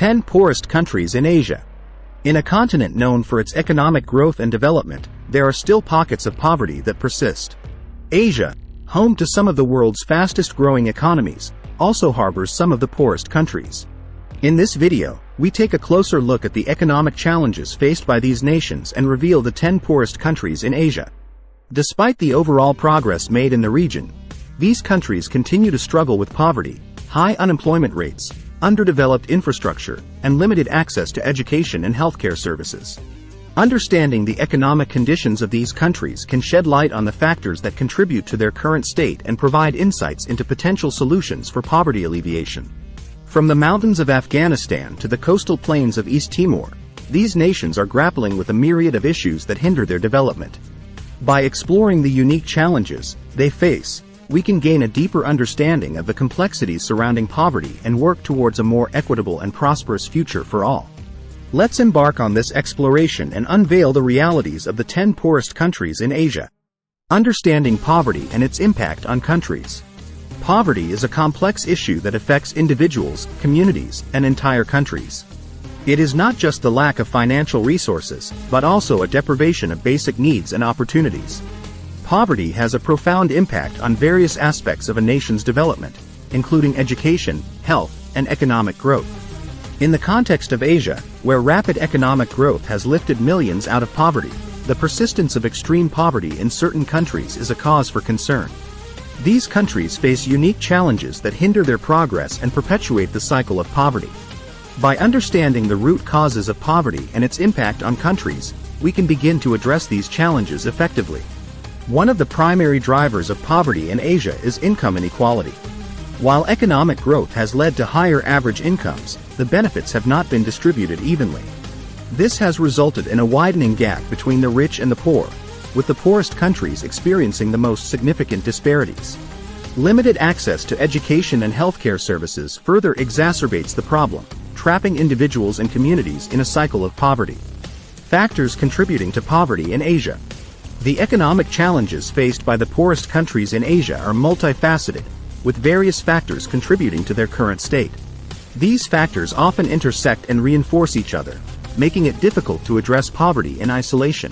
10 poorest countries in Asia. In a continent known for its economic growth and development, there are still pockets of poverty that persist. Asia, home to some of the world's fastest-growing economies, also harbors some of the poorest countries. In this video, we take a closer look at the economic challenges faced by these nations and reveal the 10 poorest countries in Asia. Despite the overall progress made in the region, these countries continue to struggle with poverty, high unemployment rates, underdeveloped infrastructure, and limited access to education and healthcare services. Understanding the economic conditions of these countries can shed light on the factors that contribute to their current state and provide insights into potential solutions for poverty alleviation. From the mountains of Afghanistan to the coastal plains of East Timor, these nations are grappling with a myriad of issues that hinder their development. By exploring the unique challenges they face, we can gain a deeper understanding of the complexities surrounding poverty and work towards a more equitable and prosperous future for all. Let's embark on this exploration and unveil the realities of the 10 poorest countries in Asia. Understanding poverty and its impact on countries. Poverty is a complex issue that affects individuals, communities, and entire countries. It is not just the lack of financial resources, but also a deprivation of basic needs and opportunities. Poverty has a profound impact on various aspects of a nation's development, including education, health, and economic growth. In the context of Asia, where rapid economic growth has lifted millions out of poverty, the persistence of extreme poverty in certain countries is a cause for concern. These countries face unique challenges that hinder their progress and perpetuate the cycle of poverty. By understanding the root causes of poverty and its impact on countries, we can begin to address these challenges effectively. One of the primary drivers of poverty in Asia is income inequality. While economic growth has led to higher average incomes, the benefits have not been distributed evenly. This has resulted in a widening gap between the rich and the poor, with the poorest countries experiencing the most significant disparities. Limited access to education and healthcare services further exacerbates the problem, trapping individuals and communities in a cycle of poverty. Factors contributing to poverty in Asia. The economic challenges faced by the poorest countries in Asia are multifaceted, with various factors contributing to their current state. These factors often intersect and reinforce each other, making it difficult to address poverty in isolation.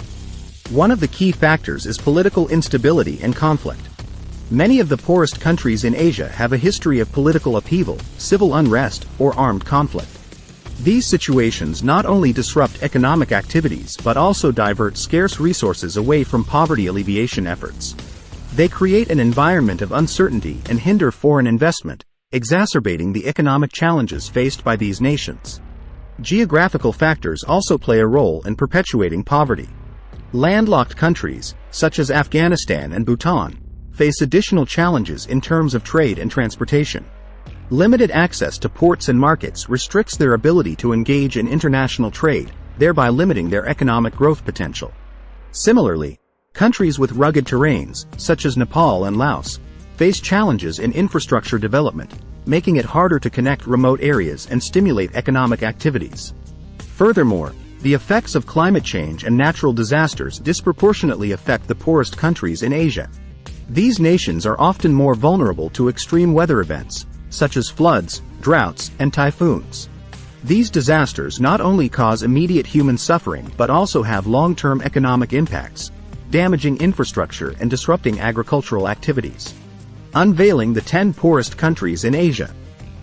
One of the key factors is political instability and conflict. Many of the poorest countries in Asia have a history of political upheaval, civil unrest, or armed conflict. These situations not only disrupt economic activities but also divert scarce resources away from poverty alleviation efforts. They create an environment of uncertainty and hinder foreign investment, exacerbating the economic challenges faced by these nations. Geographical factors also play a role in perpetuating poverty. Landlocked countries, such as Afghanistan and Bhutan, face additional challenges in terms of trade and transportation. Limited access to ports and markets restricts their ability to engage in international trade, thereby limiting their economic growth potential. Similarly, countries with rugged terrains, such as Nepal and Laos, face challenges in infrastructure development, making it harder to connect remote areas and stimulate economic activities. Furthermore, the effects of climate change and natural disasters disproportionately affect the poorest countries in Asia. These nations are often more vulnerable to extreme weather events, such as floods, droughts, and typhoons. These disasters not only cause immediate human suffering but also have long-term economic impacts, damaging infrastructure and disrupting agricultural activities. Unveiling the 10 poorest countries in Asia.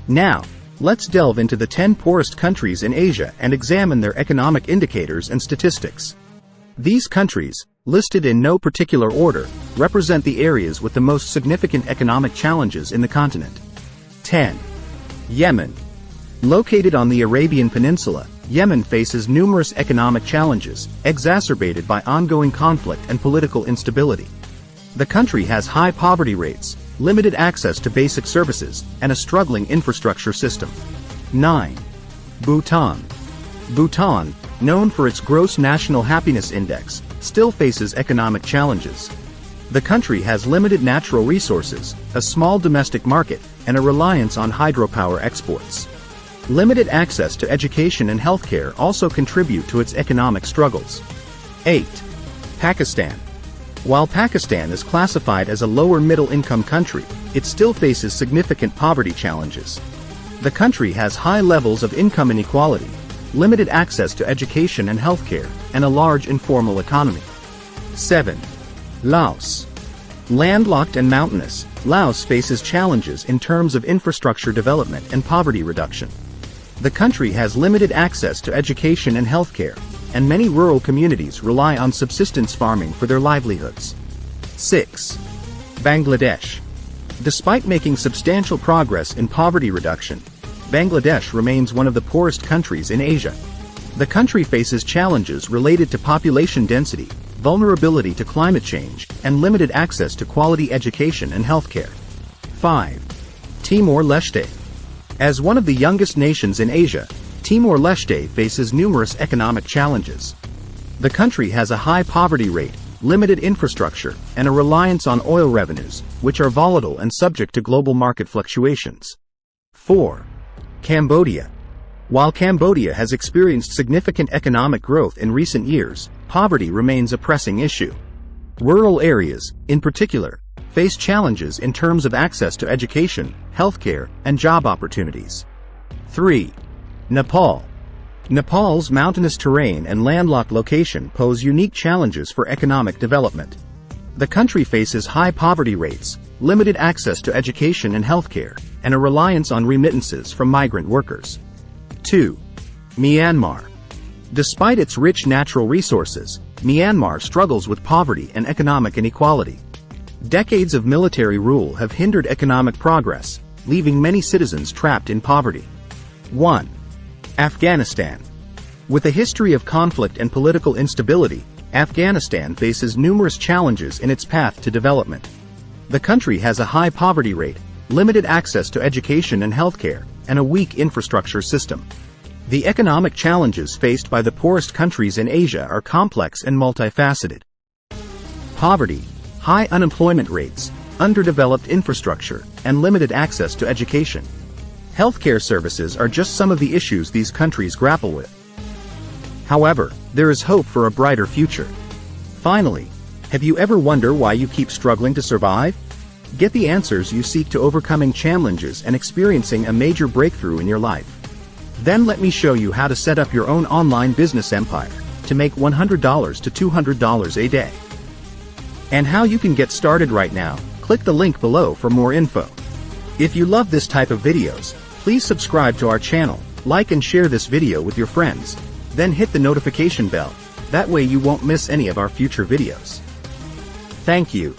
Now, let's delve into the 10 poorest countries in Asia and examine their economic indicators and statistics. These countries, listed in no particular order, represent the areas with the most significant economic challenges in the continent. 10. Yemen. Located on the Arabian Peninsula, Yemen faces numerous economic challenges, exacerbated by ongoing conflict and political instability. The country has high poverty rates, limited access to basic services, and a struggling infrastructure system. 9. Bhutan. Bhutan, known for its gross national happiness index, still faces economic challenges. The country has limited natural resources, a small domestic market, and a reliance on hydropower exports. Limited access to education and healthcare also contribute to its economic struggles. 8. Pakistan. While Pakistan is classified as a lower middle-income country, it still faces significant poverty challenges. The country has high levels of income inequality, limited access to education and healthcare, and a large informal economy. 7. Laos. Landlocked and mountainous, Laos faces challenges in terms of infrastructure development and poverty reduction. The country has limited access to education and healthcare, and many rural communities rely on subsistence farming for their livelihoods. 6. Bangladesh. Despite making substantial progress in poverty reduction, Bangladesh remains one of the poorest countries in Asia. The country faces challenges related to population density, vulnerability to climate change, and limited access to quality education and healthcare. 5. Timor-Leste. As one of the youngest nations in Asia, Timor-Leste faces numerous economic challenges. The country has a high poverty rate, limited infrastructure, and a reliance on oil revenues, which are volatile and subject to global market fluctuations. 4. Cambodia. While Cambodia has experienced significant economic growth in recent years, poverty remains a pressing issue. Rural areas, in particular, face challenges in terms of access to education, healthcare, and job opportunities. 3. Nepal. Nepal's mountainous terrain and landlocked location pose unique challenges for economic development. The country faces high poverty rates, limited access to education and healthcare, and a reliance on remittances from migrant workers. 2. Myanmar. Despite its rich natural resources, Myanmar struggles with poverty and economic inequality. Decades of military rule have hindered economic progress, leaving many citizens trapped in poverty. 1. Afghanistan. With a history of conflict and political instability, Afghanistan faces numerous challenges in its path to development. The country has a high poverty rate, limited access to education and healthcare, and a weak infrastructure system. The economic challenges faced by the poorest countries in Asia are complex and multifaceted. Poverty, high unemployment rates, underdeveloped infrastructure, and limited access to education. Healthcare services are just some of the issues these countries grapple with. However, there is hope for a brighter future. Finally, have you ever wondered why you keep struggling to survive? Get the answers you seek to overcoming challenges and experiencing a major breakthrough in your life. Then let me show you how to set up your own online business empire to make $100 to $200 a day. And how you can get started right now. Click the link below for more info. If you love this type of videos, please subscribe to our channel, like and share this video with your friends, then hit the notification bell. That way you won't miss any of our future videos. Thank you.